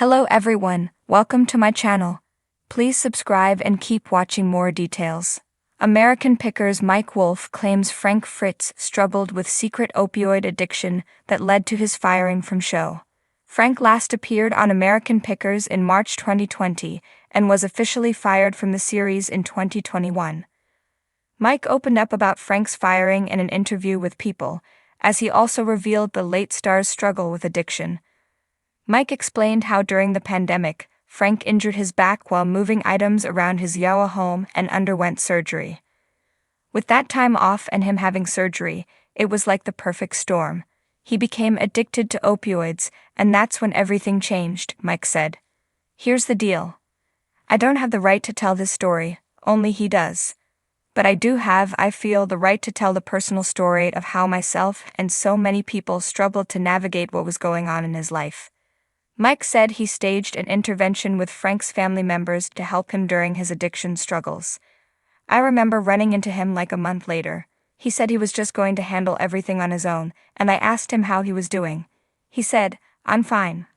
Hello everyone, welcome to my channel. Please subscribe and keep watching more details. American Pickers Mike Wolfe claims Frank Fritz struggled with secret opioid addiction that led to his firing from show. Frank last appeared on American Pickers in March 2020 and was officially fired from the series in 2021. Mike opened up about Frank's firing in an interview with People, as he also revealed the late star's struggle with addiction. Mike explained how during the pandemic, Frank injured his back while moving items around his Iowa home and underwent surgery. With that time off and him having surgery, it was like the perfect storm. He became addicted to opioids, and that's when everything changed, Mike said. Here's the deal. I don't have the right to tell this story, only he does. But I feel the right to tell the personal story of how myself and so many people struggled to navigate what was going on in his life. Mike said he staged an intervention with Frank's family members to help him during his addiction struggles. I remember running into him like a month later. He said he was just going to handle everything on his own, and I asked him how he was doing. He said, I'm fine.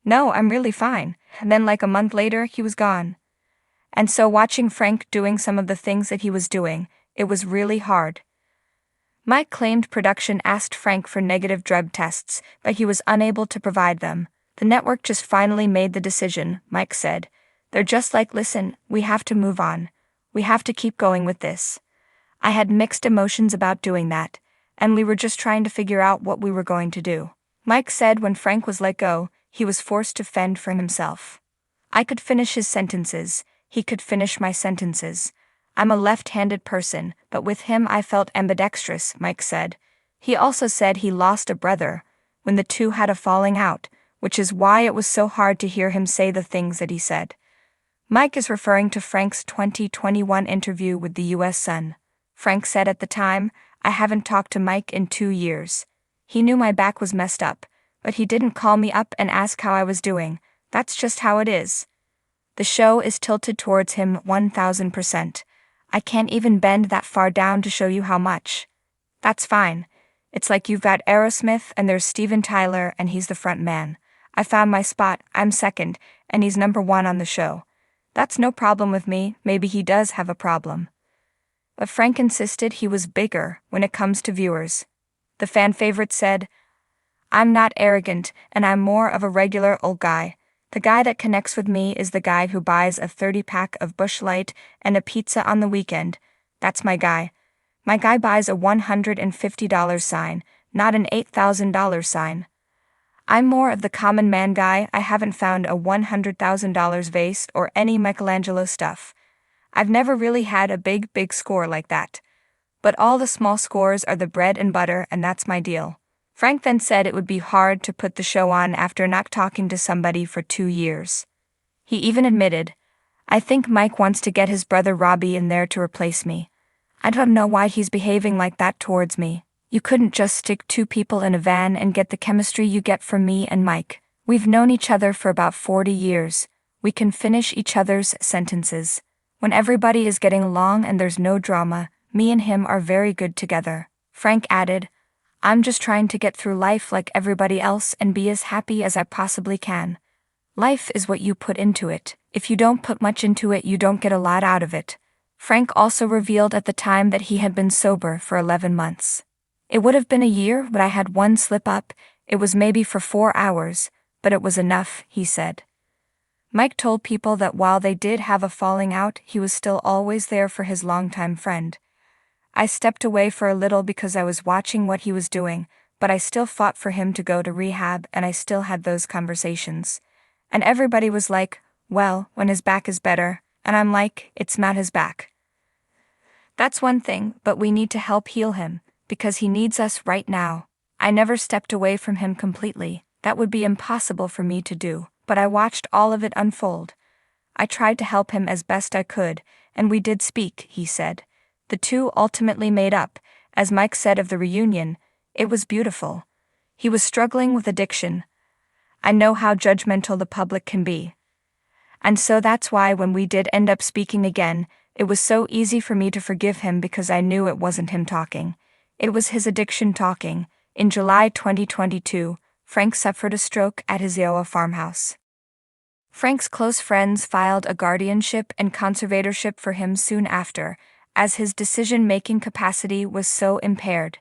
No, I'm really fine. And then like a month later, he was gone. And so watching Frank doing some of the things that he was doing, it was really hard. Mike claimed production asked Frank for negative drug tests, but he was unable to provide them. The network just finally made the decision, Mike said. They're just like, listen, we have to move on. We have to keep going with this. I had mixed emotions about doing that, and we were just trying to figure out what we were going to do. Mike said when Frank was let go, he was forced to fend for himself. I could finish his sentences, he could finish my sentences. I'm a left-handed person, but with him I felt ambidextrous, Mike said. He also said he lost a brother when the two had a falling out, which is why it was so hard to hear him say the things that he said. Mike is referring to Frank's 2021 interview with the U.S. Sun. Frank said at the time, I haven't talked to Mike in 2 years. He knew my back was messed up, but he didn't call me up and ask how I was doing. That's just how it is. The show is tilted towards him 1000%. I can't even bend that far down to show you how much. That's fine. It's like you've got Aerosmith and there's Steven Tyler and he's the front man. I found my spot, I'm second, and he's number one on the show. That's no problem with me, maybe he does have a problem. But Frank insisted he was bigger when it comes to viewers. The fan favorite said, I'm not arrogant and I'm more of a regular old guy. The guy that connects with me is the guy who buys a 30-pack of Busch Light and a pizza on the weekend. That's my guy. My guy buys a $150 sign, not an $8,000 sign. I'm more of the common man guy. I haven't found a $100,000 vase or any Michelangelo stuff. I've never really had a big score like that. But all the small scores are the bread and butter, and that's my deal. Frank then said it would be hard to put the show on after not talking to somebody for 2 years. He even admitted, I think Mike wants to get his brother Robbie in there to replace me. I don't know why he's behaving like that towards me. You couldn't just stick 2 people in a van and get the chemistry you get from me and Mike. We've known each other for about 40 years. We can finish each other's sentences. When everybody is getting along and there's no drama, me and him are very good together. Frank added, I'm just trying to get through life like everybody else and be as happy as I possibly can. Life is what you put into it. If you don't put much into it, you don't get a lot out of it. Frank also revealed at the time that he had been sober for 11 months. It would have been a year, but I had one slip up. It was maybe for 4 hours, but it was enough, he said. Mike told People that while they did have a falling out, he was still always there for his longtime friend. I stepped away for a little because I was watching what he was doing, but I still fought for him to go to rehab and I still had those conversations. And everybody was like, well, when his back is better, and I'm like, it's not his back. That's one thing, but we need to help heal him, because he needs us right now. I never stepped away from him completely, that would be impossible for me to do, but I watched all of it unfold. I tried to help him as best I could, and we did speak, he said. The two ultimately made up. As Mike said of the reunion, it was beautiful. He was struggling with addiction. I know how judgmental the public can be. And so that's why when we did end up speaking again, it was so easy for me to forgive him because I knew it wasn't him talking. It was his addiction talking. In July 2022, Frank suffered a stroke at his Iowa farmhouse. Frank's close friends filed a guardianship and conservatorship for him soon after, as his decision-making capacity was so impaired.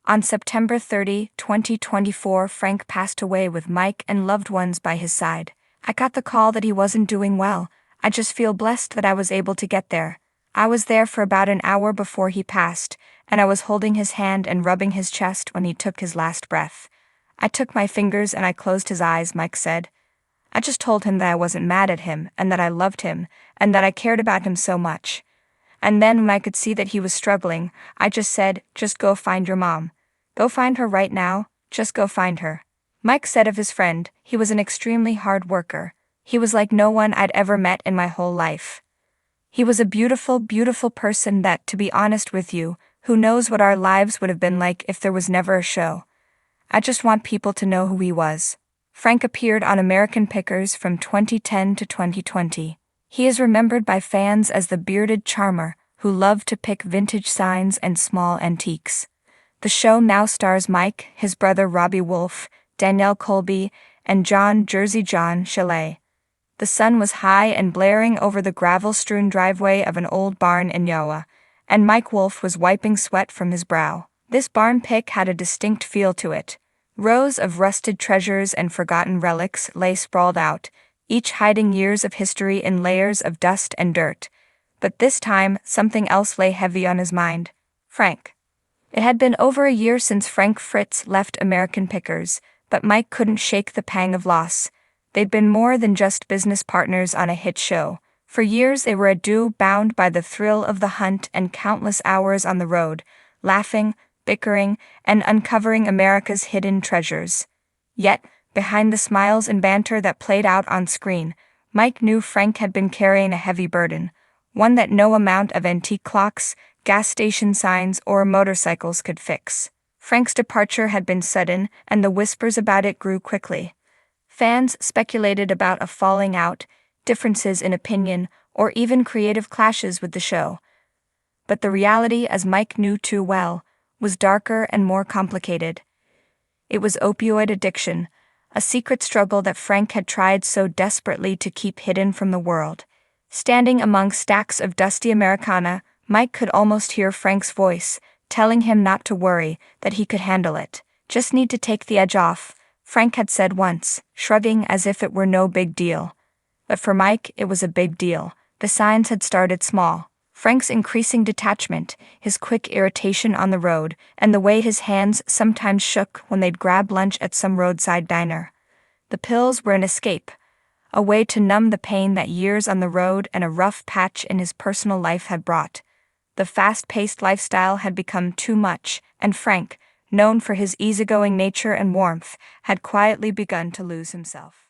On September 30, 2024, Frank passed away with Mike and loved ones by his side. I got the call that he wasn't doing well. I just feel blessed that I was able to get there. I was there for about an hour before he passed, and I was holding his hand and rubbing his chest when he took his last breath. I took my fingers and I closed his eyes, Mike said. I just told him that I wasn't mad at him, and that I loved him, and that I cared about him so much. And then when I could see that he was struggling, I just said, just go find your mom. Go find her right now, just go find her. Mike said of his friend, he was an extremely hard worker. He was like no one I'd ever met in my whole life. He was a beautiful, beautiful person that, to be honest with you, who knows what our lives would have been like if there was never a show. I just want people to know who he was. Frank appeared on American Pickers from 2010 to 2020. He is remembered by fans as the bearded charmer who loved to pick vintage signs and small antiques. The show now stars Mike, his brother Robbie Wolfe, Danielle Colby, and John Jersey John Chalet. The sun was high and blaring over the gravel-strewn driveway of an old barn in Iowa, and Mike Wolfe was wiping sweat from his brow. This barn pick had a distinct feel to it. Rows of rusted treasures and forgotten relics lay sprawled out, each hiding years of history in layers of dust and dirt. But this time, something else lay heavy on his mind. Frank. It had been over a year since Fritz left American Pickers, but Mike couldn't shake the pang of loss. They'd been more than just business partners on a hit show. For years they were a duo bound by the thrill of the hunt and countless hours on the road, laughing, bickering, and uncovering America's hidden treasures. Yet, behind the smiles and banter that played out on screen, Mike knew Frank had been carrying a heavy burden, one that no amount of antique clocks, gas station signs, or motorcycles could fix. Frank's departure had been sudden, and the whispers about it grew quickly. Fans speculated about a falling out, differences in opinion, or even creative clashes with the show. But the reality, as Mike knew too well, was darker and more complicated. It was opioid addiction, a secret struggle that Frank had tried so desperately to keep hidden from the world. Standing among stacks of dusty Americana, Mike could almost hear Frank's voice, telling him not to worry, that he could handle it. Just need to take the edge off, Frank had said once, shrugging as if it were no big deal. But for Mike, it was a big deal. The signs had started small. Frank's increasing detachment, his quick irritation on the road, and the way his hands sometimes shook when they'd grab lunch at some roadside diner. The pills were an escape, a way to numb the pain that years on the road and a rough patch in his personal life had brought. The fast-paced lifestyle had become too much, and Frank, known for his easygoing nature and warmth, had quietly begun to lose himself.